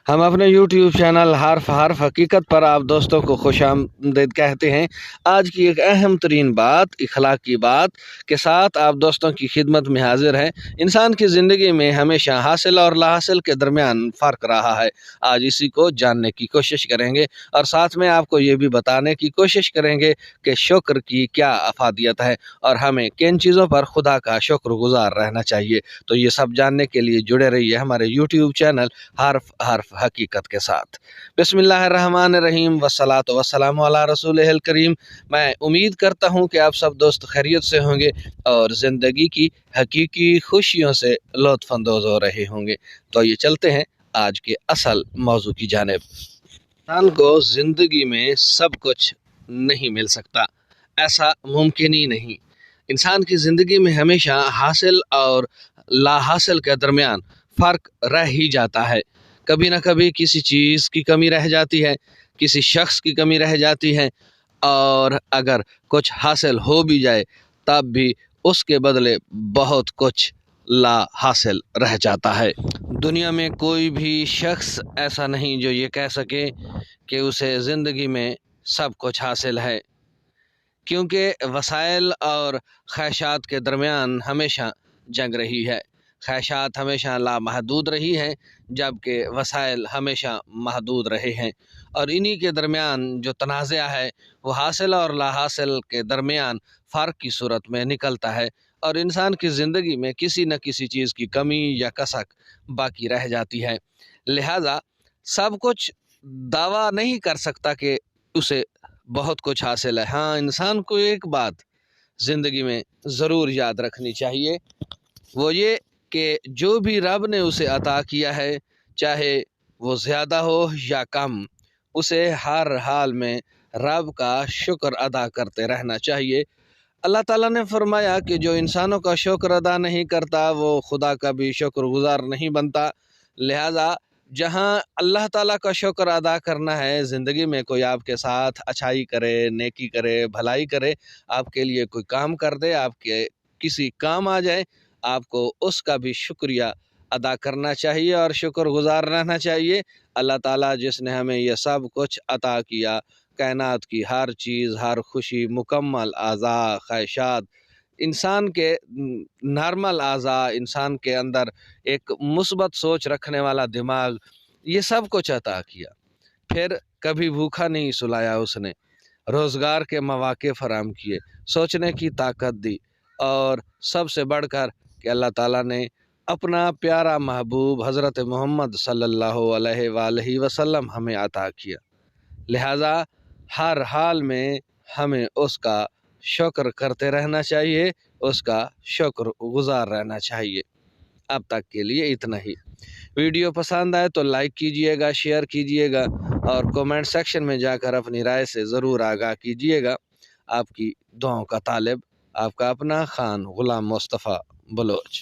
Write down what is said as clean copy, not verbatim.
हम अपने YouTube channel हर्फ हर्फ हकीकत पर आप दोस्तों को खुशामदीद कहते हैं। आज की एक अहम तरीन बात, इखलाक की बात के साथ आप दोस्तों की खिदमत में हाजिर है। इंसान की ज़िंदगी में हमेशा हासिल और लाहासिल के दरमियान फ़र्क रहा है। आज इसी को जानने की कोशिश करेंगे और साथ में आपको ये भी बताने की कोशिश करेंगे कि शुक्र की क्या अफादियत है और हमें किन चीज़ों पर खुदा का शुक्रगुजार रहना चाहिए। तो ये सब जानने के लिए जुड़े रहिए हमारे YouTube चैनल हर्फ हर्फ हकीकत के साथ। बिस्मिल्लाहिर्रहमानिर्रहीम वस्सलातु वस्सलामु अला रसूलिहिल करीम। मैं उम्मीद करता हूँ कि आप सब दोस्त खैरियत से होंगे और ज़िंदगी की हकीकी खुशियों से लुत्फ़अंदोज़ हो रहे होंगे। तो ये चलते हैं आज के असल मौजू की जानिब। इंसान को ज़िंदगी में सब कुछ नहीं मिल सकता, ऐसा मुमकिन ही नहीं। इंसान की ज़िंदगी में हमेशा हासिल और लाहासिल के दरमियान फ़र्क रह ही जाता है। कभी ना कभी किसी चीज़ की कमी रह जाती है, किसी शख्स की कमी रह जाती है, और अगर कुछ हासिल हो भी जाए तब भी उसके बदले बहुत कुछ ला हासिल रह जाता है। दुनिया में कोई भी शख्स ऐसा नहीं जो ये कह सके कि उसे ज़िंदगी में सब कुछ हासिल है, क्योंकि वसाइल और ख्वाहिशात के दरमियान हमेशा जंग रही है। ख्वाहिशात हमेशा लामहदूद रही हैं, जबकि वसाइल हमेशा महदूद रहे हैं, और इन्हीं के दरमियान जो तनाज़ा है वो हासिल और लाहासिल के दरमियान फ़र्क की सूरत में निकलता है, और इंसान की ज़िंदगी में किसी न किसी चीज़ की कमी या कसक बाकी रह जाती है। लिहाजा सब कुछ दावा नहीं कर सकता कि उसे बहुत कुछ हासिल है। हाँ, इंसान को एक बात ज़िंदगी में ज़रूर याद रखनी चाहिए, वो ये कि जो भी रब ने उसे अता किया है, चाहे वो ज़्यादा हो या कम, उसे हर हाल में रब का शुक्र अदा करते रहना चाहिए। अल्लाह ताला ने फरमाया कि जो इंसानों का शुक्र अदा नहीं करता वो खुदा का भी शुक्रगुजार नहीं बनता। लिहाजा जहाँ अल्लाह ताला का शुक्र अदा करना है, ज़िंदगी में कोई आपके साथ अच्छाई करे, नेकी करे, भलाई करे, आपके लिए कोई काम कर दे, आपके किसी काम आ जाए, आपको उसका भी शुक्रिया अदा करना चाहिए और शुक्रगुजार रहना चाहिए। अल्लाह ताला जिसने हमें यह सब कुछ अता किया, कायनात की हर चीज़, हर खुशी, मुकम्मल आज़ा, ख्वाहिशात, इंसान के नॉर्मल आज़ा, इंसान के अंदर एक मुस्बत सोच रखने वाला दिमाग, ये सब कुछ अता किया। फिर कभी भूखा नहीं सुलाया उसने, रोज़गार के मौक़े फराहम किए, सोचने की ताकत दी, और सबसे बढ़कर कि अल्लाह ताला ने अपना प्यारा महबूब हज़रत मोहम्मद सल्लल्लाहु अलैहि वसल्लम हमें अता किया। लिहाजा हर हाल में हमें उसका शुक्र करते रहना चाहिए, उसका शुक्रगुजार रहना चाहिए। अब तक के लिए इतना ही। वीडियो पसंद आए तो लाइक कीजिएगा, शेयर कीजिएगा और कमेंट सेक्शन में जाकर अपनी राय से ज़रूर आगाह कीजिएगा। आपकी दुआओं का तालिब, आपका अपना खान गुलाम मुस्तफ़ा बलोच।